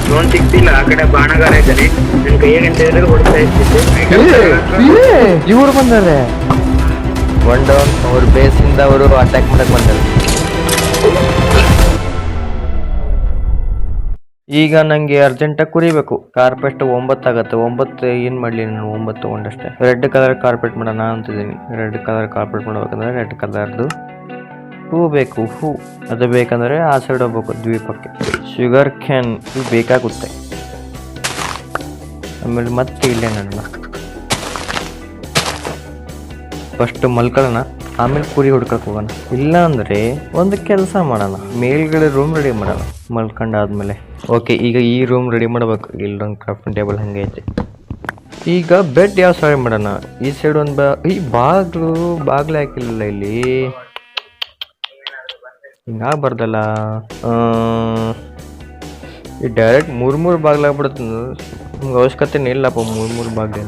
Drone ಸಿಕ್ತಿಲ್ಲ, ಆ ಕಡೆ ಬಾಣಗಾರ ಇದ್ದಾನೆ, ನನ್ನ ಕೈಯಾಗ ಅಂತ ಹೇಳಿದ್ರೆ ಹೊಡ್ತಾ ಇರ್ತಿದ್ದೆ. ಇವ್ರು ಬಂದಾರೆ. One down. ಅವ್ರ ಬೇಸಿಂದ ಅವರು ಅಟ್ಯಾಕ್ ಮಾಡಕ್ ಬಂದಾರೆ. ಈಗ ನಂಗೆ ಅರ್ಜೆಂಟಾಗಿ ಕುರಿಬೇಕು. ಕಾರ್ಪೆಟ್ 9 ಆಗತ್ತೆ. 9 ಏನ್ ಮಾಡ್ಲಿ ನಾನು? 9 ತಗೊಂಡಷ್ಟೇ. ರೆಡ್ ಕಲರ್ ಕಾರ್ಪೆಟ್ ಮಾಡೋಣ ಅಂತಿದ್ದೀನಿ. ರೆಡ್ ಕಲರ್ ಕಾರ್ಪೆಟ್ ಮಾಡ್ಬೇಕಂದ್ರೆ ರೆಡ್ ಕಲರ್ದು ಹೂ ಬೇಕು. ಹೂ ಅದು ಬೇಕಂದ್ರೆ ಆ ಸೈಡ್ ಹೋಗ್ಬೇಕು, ದ್ವೀಪಕ್ಕೆ. ಶುಗರ್ ಕ್ಯಾನ್ ಬೇಕಾಗುತ್ತೆ. ಆಮೇಲೆ ಮತ್ತೆ ಇಲ್ಲೇ ನನ್ನ ಫಸ್ಟ್ ಮಲ್ಕೊಳ್ಳೋಣ, ಆಮೇಲೆ ಕುರಿ ಹುಡ್ಕಕ್ ಹೋಗೋಣ. ಇಲ್ಲ ಅಂದ್ರೆ ಒಂದು ಕೆಲಸ ಮಾಡೋಣ, ಮೇಲ್ಗಡೆ ರೂಮ್ ರೆಡಿ ಮಾಡೋಣ ಮಲ್ಕೊಂಡಾದ್ಮೇಲೆ. ಓಕೆ, ಈಗ ಈ ರೂಮ್ ರೆಡಿ ಮಾಡ್ಬೇಕು. ಇಲ್ಲೊಂದು ಕ್ರಾಫ್ಟಿಂಗ್ ಟೇಬಲ್ ಹಂಗೆ ಐತೆ. ಈಗ ಬೆಡ್ ಯಾವ ಸೈಡ್ ಮಾಡೋಣ? ಈ ಸೈಡ್ ಒಂದು ಈ ಬಾಗ್ಲು ಹಾಕಿಲ್ಲ ಇಲ್ಲಿ, ಹಿಂಗಾಗ್ಬಾರ್ದಲ್ಲ. ಈ ಡೈರೆಕ್ಟ್ 3 ಬಾಗ್ಲಾಗ್ಬಿಡುತ್ತೆ. ನಿಮ್ಗೆ ಅವಶ್ಯಕತೆನೇ ಇಲ್ಲಪ್ಪ 3 ಬಾಗ್ಲು.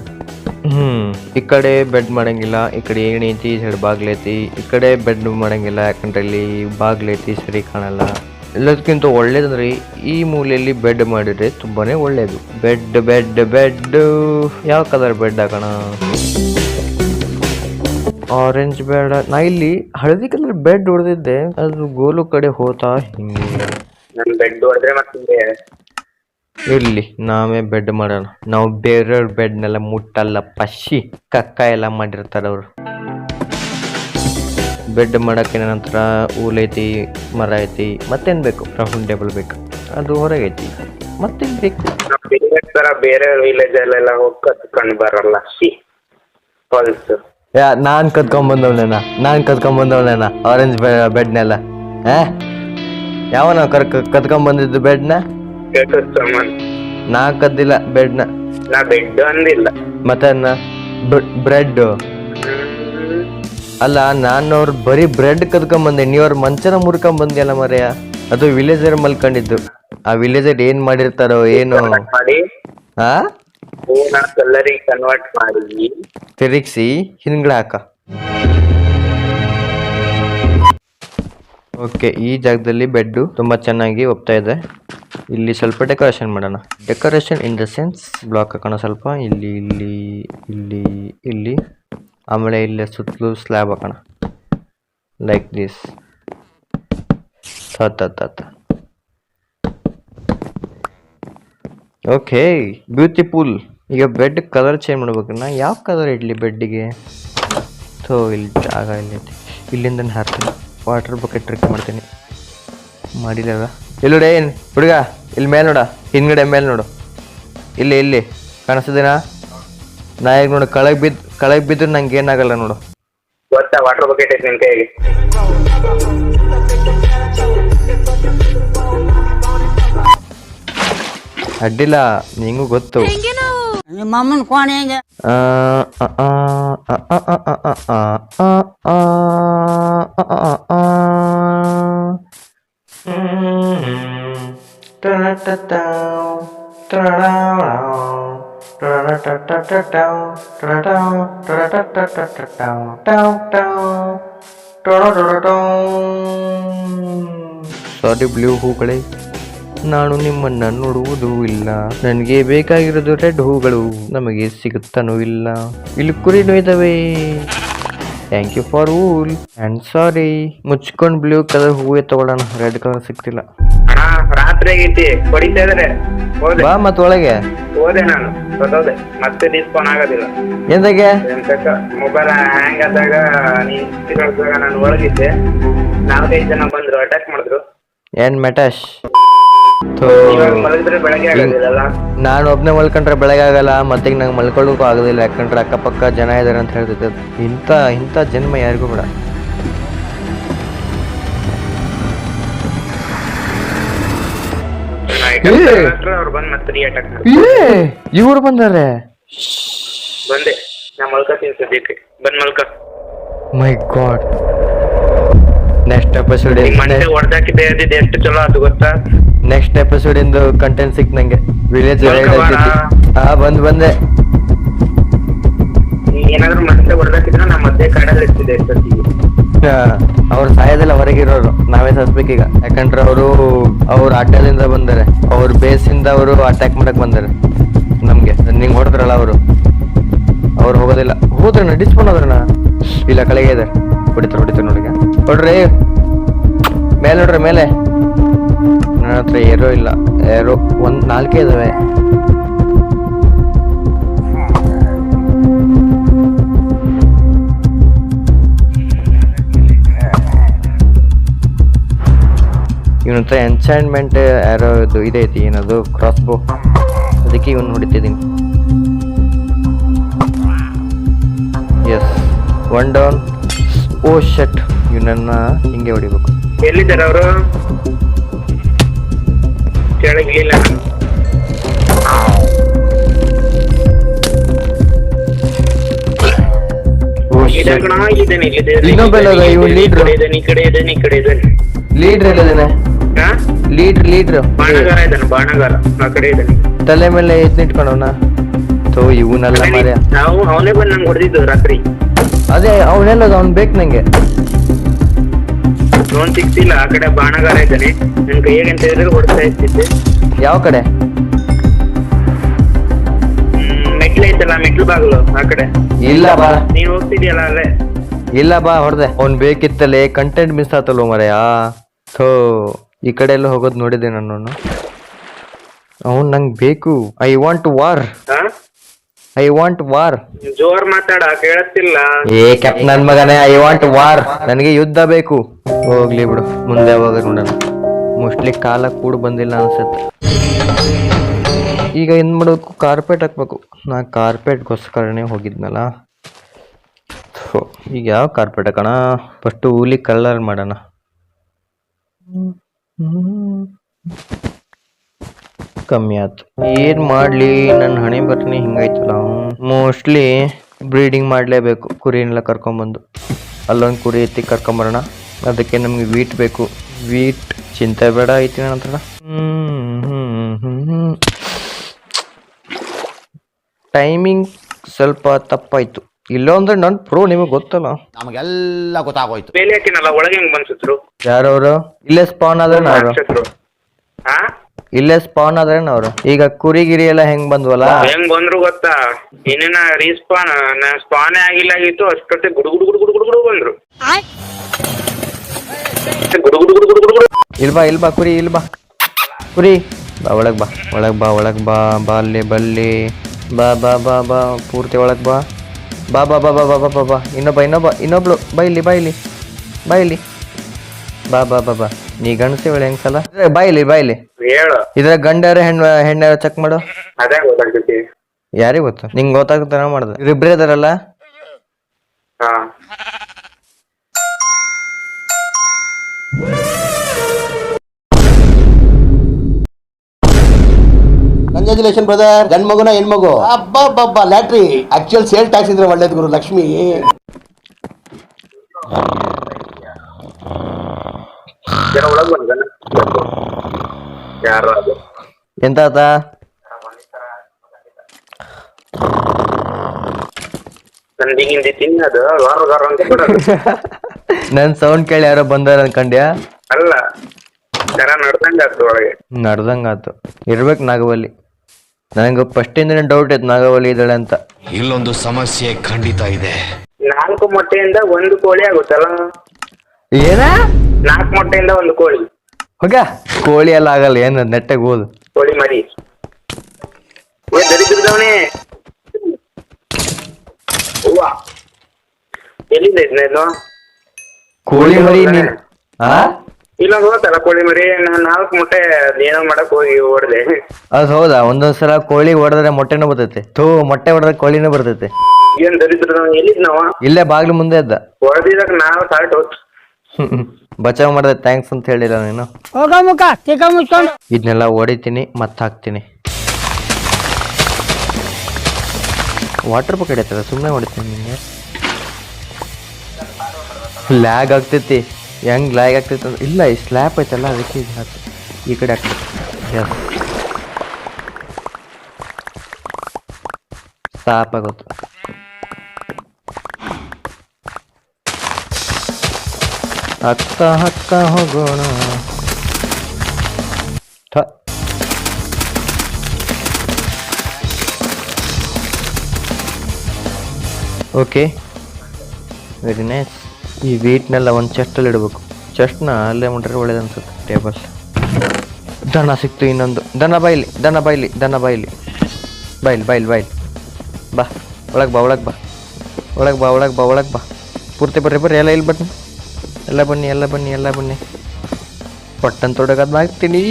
ಈ ಕಡೆ ಬೆಡ್ ಮಾಡಂಗಿಲ್ಲ, ಈ ಕಡೆ ಏಣಿ ಐತಿ, ಈ ಸೈಡ್ ಬಾಗ್ಲು ಐತಿ. ಈ ಕಡೆ ಬೆಡ್ ಮಾಡಂಗಿಲ್ಲ, ಯಾಕಂದ್ರೆ ಇಲ್ಲಿ ಬಾಗ್ಲು ಐತಿ, ಸರಿ ಕಾಣಲ್ಲ. ಎಲ್ಲದಕ್ಕಿಂತ ಒಳ್ಳೇದಂದ್ರೆ ಈ ಮೂಲೆಯಲ್ಲಿ ಬೆಡ್ ಮಾಡಿದ್ರೆ ತುಂಬಾನೇ ಒಳ್ಳೇದು. ಬೆಡ್ ಯಾವ ಕಲರ್ ಬೆಡ್ ಹಾಕೋಣ? ಆರೆಂಜ್ ಬೇಡ. ನಾ ಇಲ್ಲಿ ಹಳದಿ ಕಲರ್ ಬೆಡ್ ಹೊಡೆದಿದ್ದೆ, ಅದು ಗೋಲು ಕಡೆ ಹೋತಾ ಹಿಂಗೆ. ಬೆಡ್ ಹೊಡೆದ್ರೆ ಮತ್ತೆ ಇರ್ಲಿ, ನಾವೇ ಬೆಡ್ ಮಾಡೋಣ. ನಾವು ಬೇರೆಯವ್ರ ಬೆಡ್ನೆಲ್ಲ ಮುಟ್ಟಲ್ಲ. ಪಶಿ ಕಕ್ಕ ಎಲ್ಲ ಮಾಡಿರ್ತಾರ ಅವ್ರು. ಬೆಡ್ ಮಾಡಕ್ಕೆ ನಂತರ ಊಲ್ ಐತಿ, ಮರ ಐತಿ, ಮತ್ತೇನ್ ಬೇಕು? ಕ್ರಾಫ್ಟಿಂಗ್ ಟೇಬಲ್ ಬೇಕು, ಅದು ಹೊರಗೈತಿ. ಮತ್ತೇನ್ ಬೇಕು? ಬೇರೆ ವಿಲೇಜ್ ಅಲ್ಲೆಲ್ಲ ಹೋಗಿ ಕತ್ಕೊಂಡು ಬರಲ್ಲ. ನಾನ್ ಕತ್ಕೊಂಡ್ ಬಂದವನೇನ ಆರೆಂಜ್ ಬೆಡ್ನೆಲ್ಲ. ಯಾವನ ಕತ್ಕೊಂಡ್ ಬಂದಿದ್ದು ಬೆಡ್ನ? ನಾ ಕದ್ದಿಲ್ಲ ಬೆಡ್ನ. ನಾ ಬೆಡ್ ಅಂದಿಲ್ಲ. ಮತ್ತೆ ಬ್ರೆಡ್ ಅಲ್ಲ, ನಾನು ಅವ್ರ ಬರೀ ಬ್ರೆಡ್ ಕದ್ಕೊಂಡ್ ಬಂದೆ. ನೀವ್ರ ಮಂಚನ ಮುರ್ಕೊಂಡ್ ಬಂದಿಯಲ್ಲ ಮರೆಯ. ಅದು ವಿಲೇಜರ್ ಮಲ್ಕೊಂಡಿದ್ದು. ಆ ವಿಲೇಜರ್ ಏನ್ ಮಾಡಿರ್ತಾರೋ ಏನೋ. ಹಾ, ಕನ್ವರ್ಟ್ ಮಾಡಿ ತಿರುಗಿಸಿ ಹಿಂದ್ಗಡೆ ಹಾಕ. ಓಕೆ, ಈ ಜಾಗದಲ್ಲಿ ಬೆಡ್ ತುಂಬಾ ಚೆನ್ನಾಗಿ ಒಪ್ತಾ ಇದೆ. ಇಲ್ಲಿ ಸ್ವಲ್ಪ ಡೆಕೋರೇಷನ್ ಮಾಡೋಣ. Decoration in the sense block ಹಾಕೋಣ ಸ್ವಲ್ಪ. ಇಲ್ಲಿ ಇಲ್ಲಿ ಇಲ್ಲಿ ಇಲ್ಲಿ ಆಮೇಲೆ ಇಲ್ಲಿ ಸುತ್ತಲೂ ಸ್ಲ್ಯಾಬ್ ಹಾಕೋಣ, ಲೈಕ್ ದಿಸ್. Okay, beautiful. ಈಗ ಬೆಡ್ ಕಲರ್ ಚೇಂಜ್ ಮಾಡ್ಬೇಕು. ನಾ ಯಾವ ಕಲರ್ ಇಡ್ಲಿ ಬೆಡ್ಡಿಗೆ? ಇಲ್ಲಿ ಜಾಗ ಇಲ್ಲೈತಿ, ಇಲ್ಲಿಂದ ಹಾರ್ತೀನಿ. ವಾಟರ್ ಬಕೆಟ್ ಟ್ರಿಕ್ ಮಾಡ್ತೀನಿ. ಮಾಡಿಲ್ಲ ಎಲ್ಲೋಡ ಏನು ಹುಡುಗ? ಇಲ್ಲಿ ಮೇಲೆ ನೋಡ, ಹಿಂದ್ಗಡೆ ಮೇಲೆ ನೋಡು. ಇಲ್ಲಿ ಕಾಣಿಸ್ತಿದ್ದೀನಾ? ನಾ ಈಗ ನೋಡು ಕೆಳಗೆ ಬಿದ್ದು ನಂಗೆ ಏನಾಗಲ್ಲ ನೋಡು. ಗೊತ್ತಾ ವಾಟರ್ ಬಕೆಟ್ ಐತಿ ನಿನ್ ಕೈಗೆ? ಅಡ್ಡಿಲ್ಲ, ನಿಂಗೂ ಗೊತ್ತು. ನಿಮ್ಮಮ್ಮನ ಕೋಣೆ ಹೆಂಗೆ? ಸಾರಿ ಬ್ಲೂ ಹೂಗಳೇ, ನಾನು ನಿಮ್ಮನ್ನ ನೋಡುವುದೂ ಇಲ್ಲ. ನನಗೆ ಬೇಕಾಗಿರೋದು ರೆಡ್ ಹೂಗಳು, ನಮಗೆ ಸಿಗುತ್ತಾನೂ ಇಲ್ಲ. ಇಲ್ಲಿ ಕುರಿನೂ ಇದಾವೆ. Thank you for wool and sorry. ಮುಚ್ಕೊಂಡ್ ಬ್ಲೂ ಕಲರ್ ಹೂವೇ ತಗೊಳ್ಳೋಣ, ರೆಡ್ ಕಲರ್ ಸಿಕ್ತಿಲ್ಲ. ರಾತ್ರಿ ಆಗೈತಿ, ಹೊಡಿತಾ ಇದಾರೆ. ಬಾ ಮತ್ ಒಳಗೆ. ಹೋದೆ ನಾನು, ಗೊತ್ತೋದೆ. ಮತ್ತೆ ಡಿಸ್ಫೋನ್ ಆಗೋದಿಲ್ಲ. ಎಂತಾಗೆ? ಮೊಬೈಲ್ ಹ್ಯಾಂಗ್ ಆದಾಗ ನಾನು ಒಳಗಿದ್ದೆ. 4-5 ಜನ ಬಂದ್ರು, ಅಟ್ಯಾಕ್ ಮಾಡಿದ್ರು. ಏನ್ ಮೆಟಾಶ್? ಬೆಳಗ್ಗೆ ಆಗೋದಿಲ್ಲ. ನಾನು ಒಬ್ನೇ ಮಲ್ಕೊಂಡ್ರೆ ಬೆಳಗ್ಗೆ ಆಗಲ್ಲ, ಮತ್ತೆ ನಂಗೆ ಮಲ್ಕೊಳ್ಳೋಕು ಆಗೋದಿಲ್ಲ. ಯಾಕಂದ್ರೆ ಅಕ್ಕಪಕ್ಕ ಜನ ಇದಾರೆ ಅಂತ ಹೇಳ್ತಿದ್ದೆ. ಇಂಥ ಜನ್ಮ ಯಾರಿಗೂ ಬೇಡ. ಇವ್ರು ಬಂದಾರೆ. ಬಂದೆ, ನಾ ಮಲ್ಕೋತೀನಿ ಸದ್ಯಕ್ಕೆ. ಬಂದ್ ಮಲ್ಕ. ಮೈ ಗಾಡ್, ನೆಕ್ಸ್ಟ್ ಎಪಿಸೋಡ್ ಹೊಡೆದಾಕಿದ್ದೆ ಎಷ್ಟು ಚಲೋ ಅದು ಗೊತ್ತಾ? ನೆಕ್ಸ್ಟ್ ಎಪಿಸೋಡ್ ಇಂದು ಕಂಟೆಂಟ್ ಸಿಕ್ ನಂಗೆ. ವಿಲೇಜ್ ಬಂದೆ. ಏನಾದ್ರು ಮತ್ತೆ ಹೊಡೆದಾಕಿದ್ರೆ ನಾ ಮತ್ತೆ ಕಾಡಲ್ಲಿ ಇರ್ತಿದ್ದೆ. ಅವ್ರು ಸಾಯೋದಿಲ್ಲ, ಹೊರಗಿರೋರು ನಾವೇ ಸಸ್ಬೇಕೀಗ. ಯಾಕಂದ್ರೆ ಅವ್ರು ಅಡ್ಡದಿಂದ ಬಂದಾರೆ, ಅವ್ರ ಬೇಸಿಂದ ಅವರು ಅಟ್ಯಾಕ್ ಮಾಡಕ್ ಬಂದಾರೆ ನಮ್ಗೆ. ನಿಂಗೆ ಹೊಡೆದ್ರಲ್ಲ ಅವ್ರು ಹೋಗೋದಿಲ್ಲ. ಹೋದ್ರಣ್ಣ ಡಿಸ್ಪೋನ್ ಹೋದ್ರಣ್ಣ. ಇಲ್ಲ ಕೆಳಗೆ ಇದೆ, ಹೊಡಿತಾರೆ ನೋಡಿ. ಹೊಡ್ರಿ ಮೇಲೆ, ನೋಡ್ರಿ ಮೇಲೆ. ನನ್ನ ಹತ್ರ ಏರೋ ಇಲ್ಲ, ಏರೋ 4 ಇದಾವೆ. ಇವನ ಹತ್ರ ಎನ್ಚಾಂಟ್ಮೆಂಟ್ ಯಾರೋ ಇದೈತಿ, ಏನದು ಕ್ರಾಸ್ ಬೋ, ಅದಕ್ಕೆ ಇವನು ಹೊಡಿತಿದ್ದೀನಿ. Yes, 1 down. ಓ ಶಟ್, ಇವನನ್ನ ಹಿಂಗೆ ಹೊಡಿಬೇಕು. ಎಲ್ಲಿದ್ದಾರೆ ಅವರು? ಕೆಳಗಿಲ್ಲ. ಲೀಡ್ರ್ ಎಲ್ಲದೇನೆ? ಲೀಡ್ರ್ ಬಾಣಗಾರ ಆ ಕಡೆ ಇದ್ದಾನೆ. ತಲೆ ಮೇಲೆ ಎತ್ನಿಟ್ಕೊಂಡವನ. ಥೋ ಇವನಲ್ಲ ಮಾರ್ಯ. ಅವನೇ ಬಂದು ನಂಗೆ ಹೊಡೆದಿದ್ದು ರಾತ್ರಿ. ಅದೇ ಅವನೆಲ್ಲದ, ಅವ್ನು ಬೇಕು ನಂಗೆ. ಲೋನ್ ಸಿಕ್ತಿಲ್ಲ. ಆ ಕಡೆ ಬಾಣಗಾರ ಇದ್ದಾನೆ, ನನ್ ಕೈಯಾಗ ಅಂತ ಹೇಳಿದ್ರೆ ಹೊಡ್ತಾ ಇರ್ತಿದ್ದೆ. ಯಾವ ಕಡೆ? ಮೆಟ್ಲು ಐತಲ್ಲ, ಮೆಟ್ಲು ಬಾಗ್ಲು ಆ ಕಡೆ. ಇಲ್ಲ ಬಾ, ನೀನ್ ಹೋಗ್ತಿದ್ಯಲ್ಲ ಅಲ್ಲೇ. ಇಲ್ಲ ಬಾ, ಹೊಡೆದೆ. ಅವ್ನ್ ಬೇಕಿತ್ತಲ್ಲೇ, ಕಂಟೆಂಟ್ ಮಿಸ್ ಆತಲ್ವ ಮರೆಯ. ಥೋ ಈ ಕಡೆ ಎಲ್ಲ ಹೋಗೋದು ನೋಡಿದ್ದೆ ನಾನು. ಅವ್ನು ನಂಗೆ ಬೇಕು. I want war. ಜೋರ್ ಮಾತಾಡ, ಕೇಳತ್ತಿಲ್ಲ. ಕೆಪ್ ನನ್ ಮಗನೇ, ಐ ವಾಂಟ್ ವಾರ್. ನನಗೆ ಯುದ್ಧ ಬೇಕು. ಹೋಗ್ಲಿ ಬಿಡು, ಮುಂದೆ ಯಾವಾಗ ನೋಡೋಣ. ಮೋಸ್ಟ್ಲಿ ಕಾಲ ಕೂಡ ಬಂದಿಲ್ಲ ಅನ್ಸತ್ತೆ. ಈಗ ಏನ್ ಮಾಡ್ಬೇಕು? ಕಾರ್ಪೆಟ್ ಹಾಕ್ಬೇಕು. ನಾ ಕಾರ್ಪೆಟ್ಗೋಸ್ಕರನೇ ಹೋಗಿದ್ನಲ್ಲ. ಈಗ ಯಾವ ಕಾರ್ಪೆಟ್ ಹಾಕೋಣ? ಫಸ್ಟ್ ಹೂಲಿ ಕಲರ್ ಮಾಡೋಣ. ಕಮ್ಮಿ ಆಯ್ತು. ಏನ್ ಮಾಡ್ಲಿ, ನನ್ನ ಹಣೆ ಬರ್ತೀನಿ ಹಿಂಗಾಯ್ತಲ್ಲ. ಮೋಸ್ಟ್ಲಿ ಬ್ರೀಡಿಂಗ್ ಮಾಡ್ಲೇಬೇಕು. ಕುರಿನೆಲ್ಲ ಕರ್ಕೊಂಬಂದು ಅಲ್ಲೊಂದು ಕುರಿ ಎತ್ತಿ ಕರ್ಕೊಂಬರೋಣ. ಅದಕ್ಕೆ ನಮ್ಗೆ ವೀಟ್ ಬೇಕು. ವೀಟ್ ಚಿಂತೆ ಬೇಡ ಐತಿ ನನ್ನ ಹತ್ರ. ಟೈಮಿಂಗ್ ಸ್ವಲ್ಪ ತಪ್ಪಾಯ್ತು. ಇಲ್ಲೊಂದ್ರೆ ನನ್ ಪ್ರೋ, ನಿಮಗೆ ಗೊತ್ತಲ್ಲ, ನಮಗೆಲ್ಲ ಗೊತ್ತಾಗೋಯ್ತು. ಬೇಲಿ ಹಾಕಿನಲ್ಲ, ಒಳಗೆ ಹೆಂಗ್ ಬಂದ್ಸಿದ್ರು? ಯಾರವ್ರು? ಇಲ್ಲೇ ಸ್ಪಾನ್ ಆದ್ರೆ ಅವ್ರು, ಹಾ ಇಲ್ಲೇ ಸ್ಪಾನ್ ಆದ್ರೆ ಅವ್ರು. ಈಗ ಕುರಿ ಗಿರಿ ಎಲ್ಲ ಹೆಂಗ್ ಬಂದ್ವಲ್ಲ, ಹೆಂಗ್ ಬಂದ್ರು ಗೊತ್ತಾ? ಇನ್ನೇನ ರೀಸ್ಪಾನ್ ಸ್ಪಾನೇ ಆಗಿಲ್ಲ ಆಗಿತ್ತು ಅಷ್ಟೊತ್ತೆ ಗುಡು ಗುಡು ಗುಡು ಗುಡು ಗುಡು ಗುಡು ಬಂದ್ರು. ಗುಡು ಗುಡು ಗುಡು ಗುಡು ಗುಡು ಗುಡು. ಇಲ್ಬಾ ಕುರಿ, ಇಲ್ಬಾ ಕುರಿ, ಬಾ ಒಳಗ್ ಬಾ, ಒಳಗ್ ಬಾ ಅಲ್ಲಿ ಬಲ್ಲಿ ಬಾ ಬಾ ಬಾ ಬಾ ಪೂರ್ತಿ ಒಳಗ್ ಬಾ. ಬಾ ಬಾ ಬಾ ಬಾ ಬಾ ಬಾ ಬಾ ಬಾ ಇನ್ನೊಬ್ಳು ಬಾ ಇಲ್ಲಿ ಬಾ ಬಾ ಬಾ ಬಾ. ನೀ ಗಂಡಸಿ ಒಳ್ಳೆ ಹೆಂಗ್ಸಲ್ಲ. ಬಾಯಿಲಿ ಹೇಳು. ಇದ್ರ ಗಂಡಾರ ಹೆಣ್ಣಾರ ಚೆಕ್ ಮಾಡು. ಅದೇ ಗೊತ್ತಾಗ್ತೈತಿ. ಯಾರಿಗ್ ಗೊತ್ತು? ನಿಂಗೆ ಗೊತ್ತಾಗ್ತಾನ ಮಾಡ್ದೆ. ಇವ್ರಿಬ್ರೇ ಇದಾರಲ್ಲ. ಹಾ ಕಂಗ್ರಾಚುಲೇಷನ್ ಬ್ರದರ್. ಗಂಡ್ ಮಗುನ ಹೆಣ್ಮಗು? ಅಬ್ಬಬ್ಬಬ್ಬ, ಲ್ಯಾಟ್ರಿ. ಆಕ್ಚುಯಲ್ ಸೇಲ್ ಟ್ಯಾಕ್ಸ್ ಇದ್ರೆ ಒಳ್ಳೇದು ಗುರು. ಲಕ್ಷ್ಮಿ ಒಳಗ್ ಬಂದ ಯಾರು ಅದು ಎಂತ ನಂದಿಗಿಂದಿ ತಿನ್ನದು ವಾರ ಅಂತ ನನ್ ಸೌಂಡ್ ಕೇಳಿ ಯಾರೋ ಬಂದಾರ ಅನ್ಕಂಡ್ಯಾ? ಅಲ್ಲ, ಜನ ನಡ್ದಂಗ ಆತು ಒಳಗೆ. ನಡ್ದಂಗಾತು ಇರ್ಬೇಕು ನಾಗವಲ್ಲಿ. ನನಗೆ ಫಸ್ಟ್ ಇಂದ ಡೌಟ್ ಐತೆ ನಾಗವಲ್ಲಿ ಇದ್ದಾಳೆ ಅಂತ. ಇಲ್ಲೊಂದು ಸಮಸ್ಯೆ ಖಂಡಿತ ಇದೆ. 4 ಮೊಟ್ಟೆಯಿಂದ 1 ಕೋಳಿ ಆಗುತ್ತಲ್ಲ. ಏನ? 4 ಮೊಟ್ಟೆಯಿಂದ 1 ಕೋಳಿ. ಹೋಗ, ಕೋಳಿ ಎಲ್ಲ ಆಗಲ್ಲ, ಏನ ನೆಟ್ಟಗೆ ಓದು. ಕೋಳಿ ಮರಿ ದರಿದ್ರದವನೇ. ಹೂವಾ ಎಲ್ಲಿಂದ ಇದ್ನೇನು ಕೋಳಿ ಮರಿ ನೀನ್? ಇಲ್ಲೊಂದು ಹೋತಲ್ಲ ಕೋಳಿ ಮರಿ. 4 ಮೊಟ್ಟೆ ಏನೋ ಮಾಡಕ್ ಹೋಗಿ ಓಡ್ದೆ. ಅದು ಹೌದಾ? ಒಂದೊಂದ್ಸಲ ಕೋಳಿ ಹೊಡೆದ್ರೆ ಮೊಟ್ಟೆನೂ ಬರ್ತೈತೆ. ಮೊಟ್ಟೆ ಹೊಡೆದ್ರೆ ಕೋಳಿನೂ ಬರ್ತೈತೆ. ಏನ್ ದರಿದ್ರ ಎಲ್ಲಿದ್ ನಾವ? ಇಲ್ಲೇ ಬಾಗ್ಲು ಮುಂದೆ ಇದ್ದ. ಹೊಡೆದಿದಾಗ ನಾವು ಸಾಲ್ಟ್ ಹೋತ್. ಬಚಾವ್ ಮಾಡಿದೆ, ಥ್ಯಾಂಕ್ಸ್ ಅಂತ ಹೇಳಿಲ್ಲ ನೀನು. ಹೋಗ ಮುಖ ತಿಕ್ಕ ಮುಚ್ಕೊಂಡು ಇದನ್ನೆಲ್ಲ ಹೊಡಿತೀನಿ ಮತ್ತೆ ಹಾಕ್ತೀನಿ. ವಾಟರ್ ಬಕೆಟ್ ಐತಲ್ಲ, ಸುಮ್ಮನೆ ಹೊಡಿತೀನಿ. ನಿಂಗೆ ಲ್ಯಾಗ್ ಆಗ್ತೈತಿ. ಹೆಂಗ್ ಲ್ಯಾಗ್ ಆಗ್ತೈತಿ ಅಂದ್ರೆ, ಇಲ್ಲ ಈ ಸ್ಲ್ಯಾಪ್ ಐತಲ್ಲ ಅದಕ್ಕೆ ಇದು ಹಾಕಿ ಈ ಕಡೆ ಹಾಕ್ತೈತಿ. ಎಸ್, ಸಾಪಾಗುತ್ತೆ. ಹತ್ತ ಹತ್ತ ಹೋಗೋಣ. Okay, very nice. ಈ ವೀಟ್ನೆಲ್ಲ ಒಂದು ಚೆಸ್ಟಲ್ಲಿ ಇಡಬೇಕು. ಚೆಸ್ಟ್ನ ಅಲ್ಲೇ ಮುಟ್ರೆ ಒಳ್ಳೇದು ಅನ್ಸುತ್ತೆ. ಟೇಬಲ್. ದನ ಸಿಕ್ತು ಇನ್ನೊಂದು. ದನ ಬಾಯ್ಲಿ, ದನ ಬಾಯ್ಲಿ, ದನ ಬಾಯ್ಲಿ. ಬಾಯ್ಲಿ ಬಾಯ್ಲಿ ಬಾಯ್ಲಿ. ಬಾ ಒಳಗೆ ಬಾ, ಒಳಗೆ ಬಾ, ಒಳಗೆ ಬಾ, ಒಳಗೆ ಬಾ, ಒಳಗೆ ಬಾ. ಪೂರ್ತಿ ಬರ್ರಿ ಬರ್ರಿ, ಎಲ್ಲ ಇಲ್ಲಿ ಬನ್ನಿ, ಎಲ್ಲ ಬನ್ನಿ, ಎಲ್ಲ ಬನ್ನಿ, ಎಲ್ಲ ಬನ್ನಿ. ಪಟ್ಟನ್ ತೊಡಗದ್ ಹಾಕ್ತೀನಿ.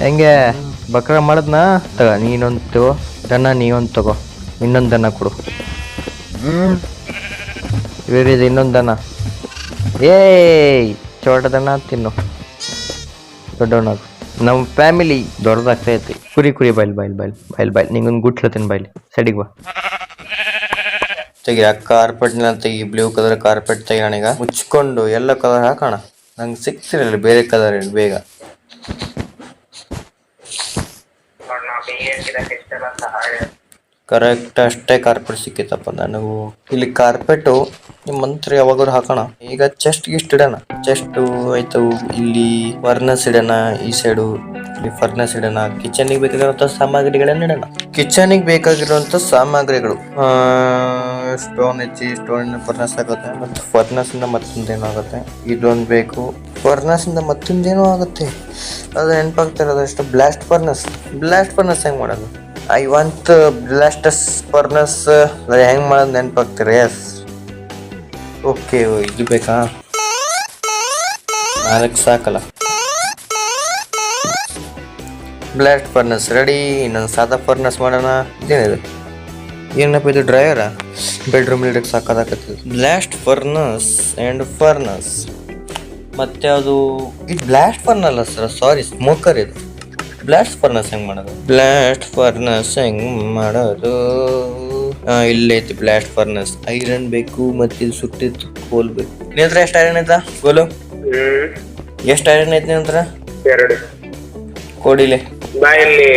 ಹೆಂಗೆ ಬಕ್ರ ಮಾಡದ್ನಾ? ತಗ ನೀನೊಂದು ತಗೋ ದನ, ನೀವೊಂದು ತಗೋ. ಇನ್ನೊಂದು ದನ ಕೊಡು. ಬೇರೆ ಇನ್ನೊಂದು ದನ. ಏಯ್ ಚೋಟ ದನ ತಿನ್ನು. ದೊಡ್ಡವನಾಗು. ನಮ್ಮ ಫ್ಯಾಮಿಲಿ ದೊಡ್ಡದಾಗ್ತೈತಿ. ಕುರಿ ಕುರಿ ಬಾಯ್ಲಿ ಬಾಯ್ಲಿ ಬಾಯ್ಲಿ ಬಾಯ್ಲಿ ಬಾಯ್ಲಿ. ನಿಂಗೊಂದು ಗುಟ್ಲತ್ತೀನಿ ಬಾಯ್ಲಿ. ಸೈಡಿಗೆ ಬಾ. ತೆಗಿ ಆ ಕಾರ್ಪೆಟ್ನ ತೆಗಿ. ಬ್ಲೂ ಕಲರ್ ಕಾರ್ಪೆಟ್ ತೆಗಿಯೋಣ. ಈಗ ಮುಚ್ಕೊಂಡು ಎಲ್ಲ ಕಲರ್ ಹಾಕೋಣ. ನಂಗೆ ಸಿಕ್ತಿರಲ್ಲ ಬೇರೆ ಕಲರ್ ಹೇಳಿ ಬೇಗ. ಕರೆಕ್ಟ್ ಅಷ್ಟೇ ಕಾರ್ಪೆಟ್ ಸಿಕ್ಕಿತ್ತಪ್ಪ ನನಗೂ. ಇಲ್ಲಿ ಕಾರ್ಪೆಟು ನಿಮ್ಮ ಮಂತ್ರ ಯಾವಾಗಾದ್ರು ಹಾಕೋಣ. ಈಗ ಚೆಸ್ಟ್ ಗಿಸ್ಟ್ ಇಡೋಣ. ಚೆಸ್ಟ್ ಆಯ್ತು. ಇಲ್ಲಿ ಫರ್ನಸ್ ಇಡೋಣ. ಈ ಸೈಡು ಇಲ್ಲಿ ಫರ್ನಸ್ ಇಡೋಣ. ಕಿಚನ್ಗೆ ಬೇಕಾಗಿರುವಂತ ಸಾಮಗ್ರಿಗಳನ್ನ ಇಡೋಣ. ಕಿಚನ್ಗೆ ಬೇಕಾಗಿರುವಂತ ಸಾಮಗ್ರಿಗಳು ಸ್ಟೋನ್ ಹೆಚ್ಚಿ ಸ್ಟೋನ್ ಫರ್ನಸ್ ಆಗುತ್ತೆ. ಮತ್ತು ಫರ್ನಸ್ ಇಂದ ಮತ್ತೊಂದೇನೋ ಆಗುತ್ತೆ. ಇದೊಂದು ಬೇಕು. ಫರ್ನಸ್ ಇಂದ ಮತ್ತೊಂದೇನೋ ಆಗುತ್ತೆ. ಅದು ನೆನಪಾಗ್ತಿರೋದು ಅಷ್ಟು. ಬ್ಲಾಸ್ಟ್ ಫರ್ನಸ್. ಬ್ಲಾಸ್ಟ್ ಫರ್ನಸ್ ಹೆಂಗ್ ಮಾಡೋದು? I want blasts furnace. ಹೆಂಗ್ ಮಾಡೋದು ನೆನಪಾಗ್ತೀರ? Yes, okay. ಇದು ಬೇಕಾ? 4 ಸಾಕಲ್ಲ. Blast furnace ready. ಇನ್ನೊಂದು ಸಾದಾ ಫರ್ನಸ್ ಮಾಡೋಣ. ಇದೇನಿದೆ? ಏನಪ್ಪ ಇದು? ಡ್ರೈವರಾ? ಬೆಡ್ರೂಮ್ ಇಡಕ್ಕೆ ಸಾಕಾಗತ್ತೆ. Blast furnace and furnace. ಮತ್ತೆ ಅದು ಇದು ಬ್ಲಾಸ್ಟ್ ಫರ್ನಸ್ ಅಲ್ಲ ಸರ್, ಸಾರಿ, ಸ್ಮೋಕರ್ ಇದು. ಬ್ಲಾಸ್ಟ್ ಫರ್ನಸ್ ಹೆಂಗ್ ಮಾಡೋದು? ಬ್ಲಾಸ್ಟ್ ಫರ್ನಸ್ ಹೆಂಗ್ ಮಾಡೋದು? ಇಲ್ಲೈತಿ ಬ್ಲಾಸ್ಟ್ ಫರ್ನಸ್. ಐರನ್ ಬೇಕು, ಮತ್ತೆ ಇದು ಸುಟ್ಟಿತ್ತು ಕೋಲ್ ಬೇಕು. ನಿನ್ನ ಹತ್ರ ಎಷ್ಟು ಐರನ್ ಐತಾ ಗೋಲು? ಎಷ್ಟು ಐರನ್ ಐತಿ ನಿನ್ನ ಹತ್ರ? 2 ಕೊಡಿಲೆ. ಬಾ, ಇಲ್ಲಿ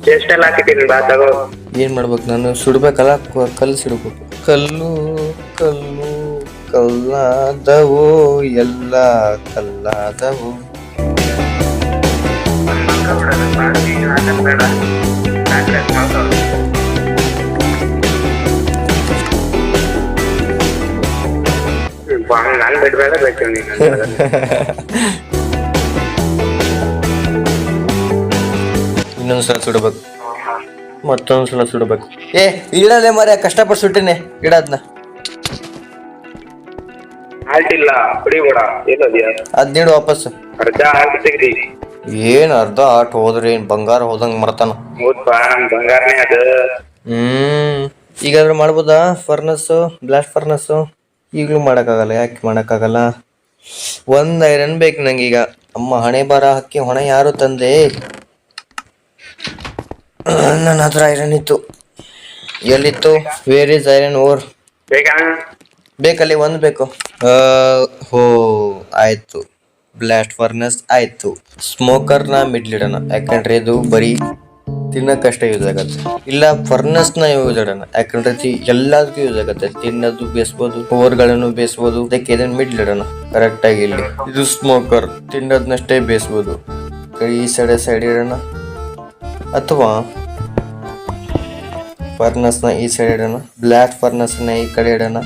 ಚೆಸ್ಟ್ ಎಲ್ಲ ಹಾಕಿದ್ದೀನಿ, ಬಾ ತಗೋ. ಏನ್ ಮಾಡ್ಬೇಕು ನಾನು? ಸುಡ್ಬೇಕಲ್ಲ, ಕಲ್ಲು ಸಿಡ್ಬೇಕು. ಕಲ್ಲು ಕಲ್ಲು ಕಲ್ಲಾದವು, ಎಲ್ಲ ಕಲ್ಲಾದವು. ನಾನು ಬಿಡ್ಬೇಡ ಬೇಕು ನೀನು. ಇನ್ನೊಂದ್ಸಲ ಸುಡಬೇಕು, ಮತ್ತೊಂದ್ಸಲ ಸುಡಬೇಕು. ಇಡಲೇ ಮರ ಕಷ್ಟಪಟ್ಟು ಸುಟ್ಟಿನಿ. ಇಡದ್ನ ಆಲ್ಟಿಲ್ಲ ಕುಡಿಬೇಡ. ಏನದ್ಯಾ? ಅದ್ ನೀಡು ವಾಪಸ್. ಅರ್ಧ ಆಲ್ಟ್ ತೆಗ್ದಿ. ಏನ್ ಅರ್ಧ ಆಟ ಹೋದ್ರೆ ಏನ್ ಬಂಗಾರ ಹೋದಂಗ ಮರ್ತಾನ. ಹೌದಾ, ನಮ್ ಬಂಗಾರನೇ ಅದು. ಈಗಾದ್ರೂ ಮಾಡ್ಬೋದಾ ಫರ್ನಸ್? ಬ್ಲಾಸ್ಟ್ ಫರ್ನಸ್ ಈಗಲೂ ಮಾಡೋಕ್ಕಾಗಲ್ಲ. ಯಾಕೆ ಮಾಡೋಕ್ಕಾಗಲ್ಲ? 1 ಐರನ್ ಬೇಕು ನಂಗೀಗ. ಅಮ್ಮ ಹಣೆ ಬರ ಹಾಕಿ ಹೊಣೆ ಯಾರು ತಂದೆ? ನನ್ನ ಹತ್ರ ಐರನ್ ಇತ್ತು. ಎಲ್ಲಿತ್ತು? Where is iron ore? ಬೇಕಲ್ಲಿ 1 ಬೇಕು. ಹೋ ಆಯ್ತು. ಬ್ಲಾಸ್ಟ್ ಫರ್ನಸ್ ಆಯ್ತು. ಸ್ಮೋಕರ್ನ ಮಿಡ್ಲಿಡೋಣ. ಯಾಕಂದ್ರೆ ಇದು ಬರೀ ತಿನ್ನಕ್ಕಷ್ಟೇ ಯೂಸ್ ಆಗತ್ತೆ. ಇಲ್ಲ ಫರ್ನಸ್ನ ಯೂಸ್ ಇಡೋಣ. ಯಾಕಂದ್ರೆ ಎಲ್ಲದಕ್ಕೂ ಯೂಸ್ ಆಗತ್ತೆ. ತಿನ್ನೋದು ಬೇಯಿಸ್ಬೋದು, ಓರ್ಗಳನ್ನು ಬೇಯಿಸ್ಬೋದು. ಅದಕ್ಕೆ ಇದನ್ನ ಮಿಡ್ಲಿಡೋಣ ಕರೆಕ್ಟಾಗಿ. ಇಲ್ಲಿ ಇದು ಸ್ಮೋಕರ್, ತಿನ್ನೋದನ್ನಷ್ಟೇ ಬೇಯಿಸ್ಬೋದು. ಈ ಸೈಡ್ ಇಡೋಣ. ಅಥವಾ ಫರ್ನಸ್ನ ಈ ಸೈಡ್ ಇಡೋಣ. ಬ್ಲಾಸ್ಟ್ ಫರ್ನಸ್ನ ಈ ಕಡೆ ಇಡೋಣ.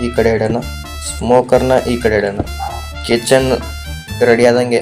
ಈ ಕಡೆ ಇಡೋಣ. ಸ್ಮೋಕರ್ನ ಈ ಕಡೆ ಇಡೋಣ. ಕಿಚನ್ ರೆಡಿ ಆದಂಗೆ.